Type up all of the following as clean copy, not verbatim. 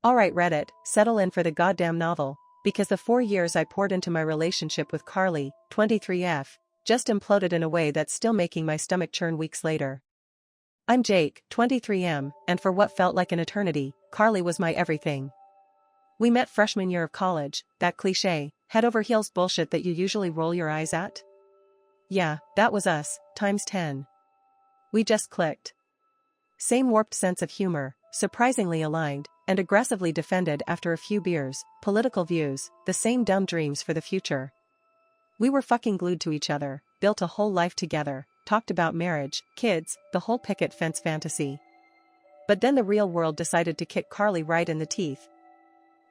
Alright Reddit, settle in for the goddamn novel, because the 4 years I poured into my relationship with Carly, 23F, just imploded in a way that's still making my stomach churn weeks later. I'm Jake, 23M, and for what felt like an eternity, Carly was my everything. We met freshman year of college, that cliché, head over heels bullshit that you usually roll your eyes at? Yeah, that was us, times 10. We just clicked. Same warped sense of humor, surprisingly aligned, and aggressively defended after a few beers, political views, the same dumb dreams for the future. We were fucking glued to each other, built a whole life together, talked about marriage, kids, the whole picket fence fantasy. But then the real world decided to kick Carly right in the teeth.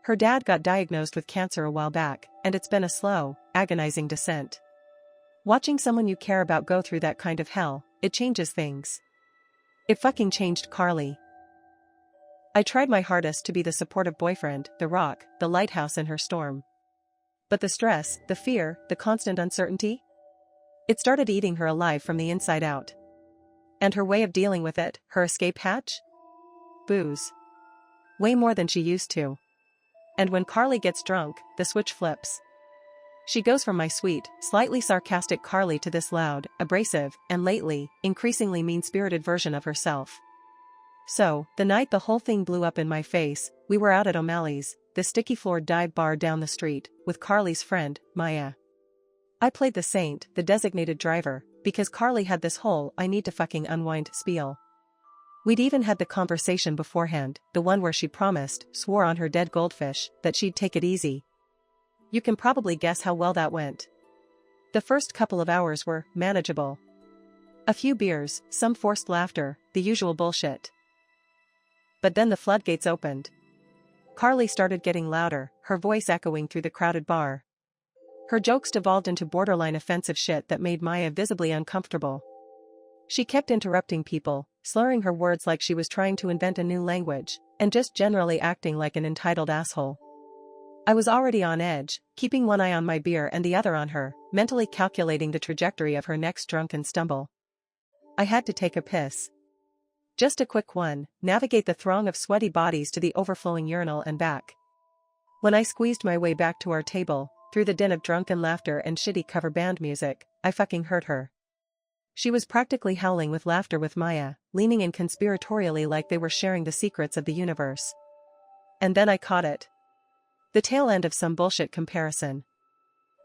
Her dad got diagnosed with cancer a while back, and it's been a slow, agonizing descent. Watching someone you care about go through that kind of hell, it changes things. It fucking changed Carly. I tried my hardest to be the supportive boyfriend, the rock, the lighthouse in her storm. But the stress, the fear, the constant uncertainty? It started eating her alive from the inside out. And her way of dealing with it, her escape hatch? Booze. Way more than she used to. And when Carly gets drunk, the switch flips. She goes from my sweet, slightly sarcastic Carly to this loud, abrasive, and lately, increasingly mean-spirited version of herself. So, the night the whole thing blew up in my face, we were out at O'Malley's, the sticky-floored dive bar down the street, with Carly's friend, Maya. I played the saint, the designated driver, because Carly had this whole I need to fucking unwind spiel. We'd even had the conversation beforehand, the one where she promised, swore on her dead goldfish, that she'd take it easy. You can probably guess how well that went. The first couple of hours were manageable. A few beers, some forced laughter, the usual bullshit. But then the floodgates opened. Carly started getting louder, her voice echoing through the crowded bar. Her jokes devolved into borderline offensive shit that made Maya visibly uncomfortable. She kept interrupting people, slurring her words like she was trying to invent a new language, and just generally acting like an entitled asshole. I was already on edge, keeping one eye on my beer and the other on her, mentally calculating the trajectory of her next drunken stumble. I had to take a piss. Just a quick one, navigate the throng of sweaty bodies to the overflowing urinal and back. When I squeezed my way back to our table, through the din of drunken laughter and shitty cover band music, I fucking heard her. She was practically howling with laughter with Maya, leaning in conspiratorially like they were sharing the secrets of the universe. And then I caught it. The tail end of some bullshit comparison.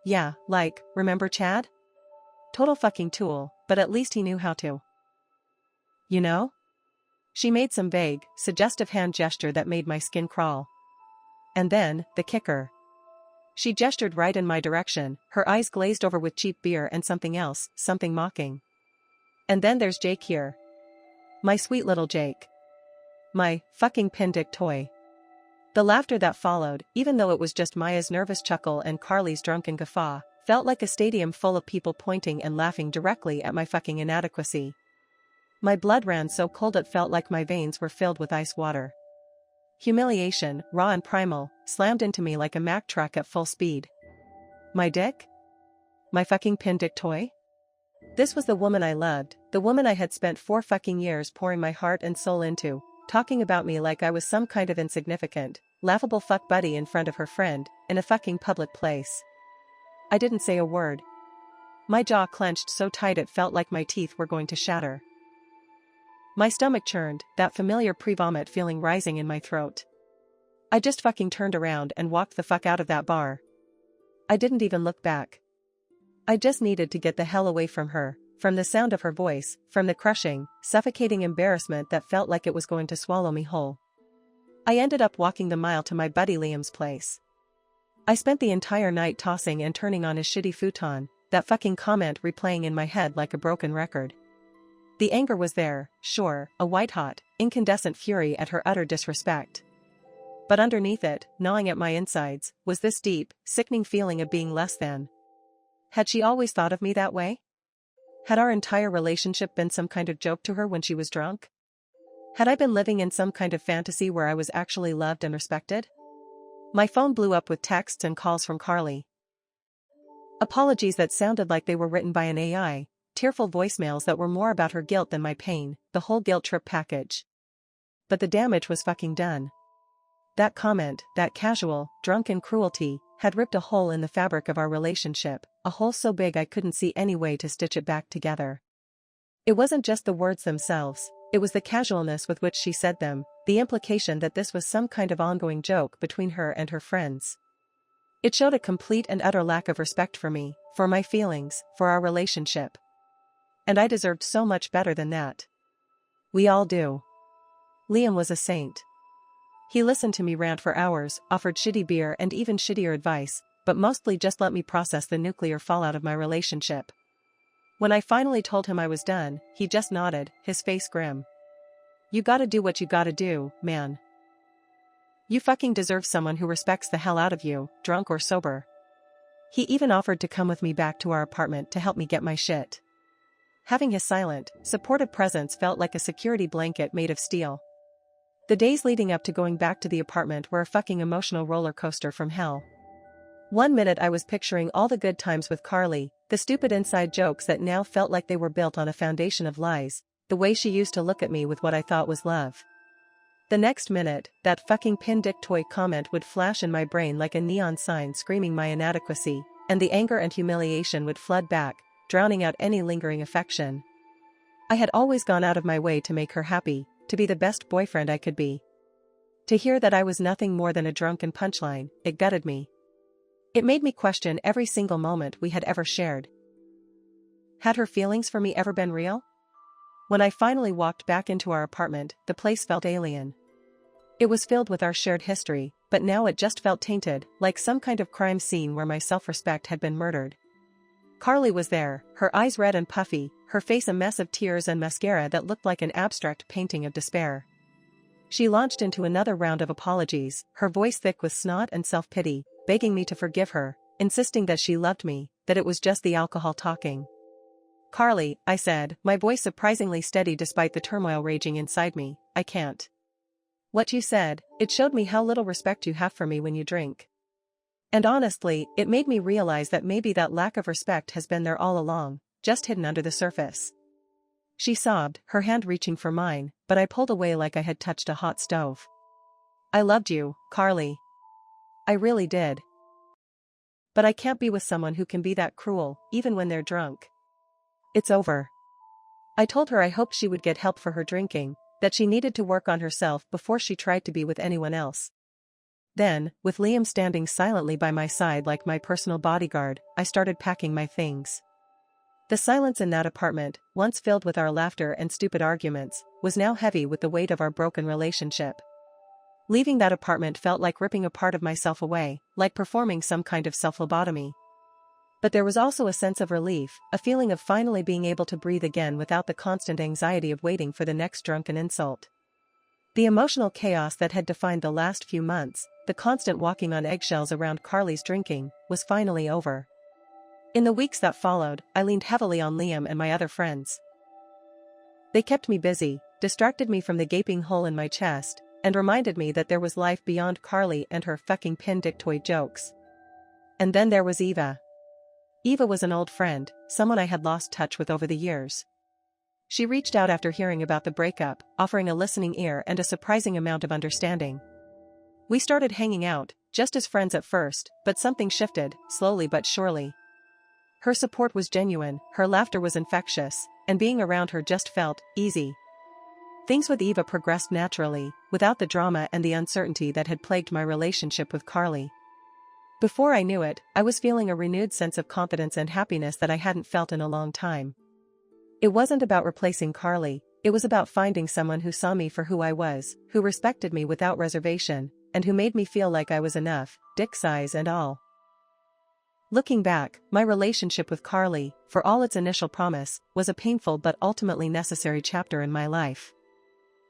Yeah, like, remember Chad? Total fucking tool, but at least he knew how to. You know? She made some vague, suggestive hand gesture that made my skin crawl. And then, the kicker. She gestured right in my direction, her eyes glazed over with cheap beer and something else, something mocking. And then there's Jake here. My sweet little Jake. My fucking pin dick toy. The laughter that followed, even though it was just Maya's nervous chuckle and Carly's drunken guffaw, felt like a stadium full of people pointing and laughing directly at my fucking inadequacy. My blood ran so cold it felt like my veins were filled with ice water. Humiliation, raw and primal, slammed into me like a Mack truck at full speed. My dick? My fucking pin dick toy? This was the woman I loved, the woman I had spent 4 fucking years pouring my heart and soul into, talking about me like I was some kind of insignificant, laughable fuck buddy in front of her friend, in a fucking public place. I didn't say a word. My jaw clenched so tight it felt like my teeth were going to shatter. My stomach churned, that familiar pre-vomit feeling rising in my throat. I just fucking turned around and walked the fuck out of that bar. I didn't even look back. I just needed to get the hell away from her, from the sound of her voice, from the crushing, suffocating embarrassment that felt like it was going to swallow me whole. I ended up walking the mile to my buddy Liam's place. I spent the entire night tossing and turning on his shitty futon, that fucking comment replaying in my head like a broken record. The anger was there, sure, a white-hot, incandescent fury at her utter disrespect. But underneath it, gnawing at my insides, was this deep, sickening feeling of being less than. Had she always thought of me that way? Had our entire relationship been some kind of joke to her when she was drunk? Had I been living in some kind of fantasy where I was actually loved and respected? My phone blew up with texts and calls from Carly. Apologies that sounded like they were written by an AI. Tearful voicemails that were more about her guilt than my pain, the whole guilt trip package. But the damage was fucking done. That comment, that casual, drunken cruelty, had ripped a hole in the fabric of our relationship, a hole so big I couldn't see any way to stitch it back together. It wasn't just the words themselves, it was the casualness with which she said them, the implication that this was some kind of ongoing joke between her and her friends. It showed a complete and utter lack of respect for me, for my feelings, for our relationship. And I deserved so much better than that. We all do. Liam was a saint. He listened to me rant for hours, offered shitty beer and even shittier advice, but mostly just let me process the nuclear fallout of my relationship. When I finally told him I was done, he just nodded, his face grim. You gotta do what you gotta do, man. You fucking deserve someone who respects the hell out of you, drunk or sober. He even offered to come with me back to our apartment to help me get my shit. Having his silent, supportive presence felt like a security blanket made of steel. The days leading up to going back to the apartment were a fucking emotional roller coaster from hell. One minute I was picturing all the good times with Carly, the stupid inside jokes that now felt like they were built on a foundation of lies, the way she used to look at me with what I thought was love. The next minute, that fucking pin dick toy comment would flash in my brain like a neon sign screaming my inadequacy, and the anger and humiliation would flood back, drowning out any lingering affection. I had always gone out of my way to make her happy, to be the best boyfriend I could be. To hear that I was nothing more than a drunken punchline, it gutted me. It made me question every single moment we had ever shared. Had her feelings for me ever been real? When I finally walked back into our apartment, the place felt alien. It was filled with our shared history, but now it just felt tainted, like some kind of crime scene where my self-respect had been murdered. Carly was there, her eyes red and puffy, her face a mess of tears and mascara that looked like an abstract painting of despair. She launched into another round of apologies, her voice thick with snot and self-pity, begging me to forgive her, insisting that she loved me, that it was just the alcohol talking. Carly, I said, my voice surprisingly steady despite the turmoil raging inside me, I can't. What you said, it showed me how little respect you have for me when you drink. And honestly, it made me realize that maybe that lack of respect has been there all along, just hidden under the surface. She sobbed, her hand reaching for mine, but I pulled away like I had touched a hot stove. I loved you, Carly. I really did. But I can't be with someone who can be that cruel, even when they're drunk. It's over. I told her I hoped she would get help for her drinking, that she needed to work on herself before she tried to be with anyone else. Then, with Liam standing silently by my side like my personal bodyguard, I started packing my things. The silence in that apartment, once filled with our laughter and stupid arguments, was now heavy with the weight of our broken relationship. Leaving that apartment felt like ripping a part of myself away, like performing some kind of self-lobotomy. But there was also a sense of relief, a feeling of finally being able to breathe again without the constant anxiety of waiting for the next drunken insult. The emotional chaos that had defined the last few months, the constant walking on eggshells around Carly's drinking, was finally over. In the weeks that followed, I leaned heavily on Liam and my other friends. They kept me busy, distracted me from the gaping hole in my chest, and reminded me that there was life beyond Carly and her fucking pin dick toy jokes. And then there was Eva. Eva was an old friend, someone I had lost touch with over the years. She reached out after hearing about the breakup, offering a listening ear and a surprising amount of understanding. We started hanging out, just as friends at first, but something shifted, slowly but surely. Her support was genuine, her laughter was infectious, and being around her just felt easy. Things with Eva progressed naturally, without the drama and the uncertainty that had plagued my relationship with Carly. Before I knew it, I was feeling a renewed sense of confidence and happiness that I hadn't felt in a long time. It wasn't about replacing Carly, it was about finding someone who saw me for who I was, who respected me without reservation, and who made me feel like I was enough, dick size and all. Looking back, my relationship with Carly, for all its initial promise, was a painful but ultimately necessary chapter in my life.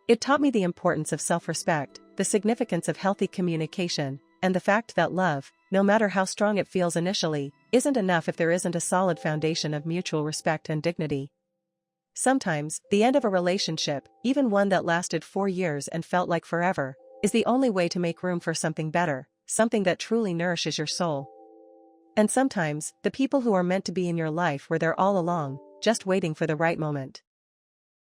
It taught me the importance of self-respect, the significance of healthy communication, and the fact that love, no matter how strong it feels initially, isn't enough if there isn't a solid foundation of mutual respect and dignity. Sometimes, the end of a relationship, even one that lasted 4 years and felt like forever, is the only way to make room for something better, something that truly nourishes your soul. And sometimes, the people who are meant to be in your life were there all along, just waiting for the right moment.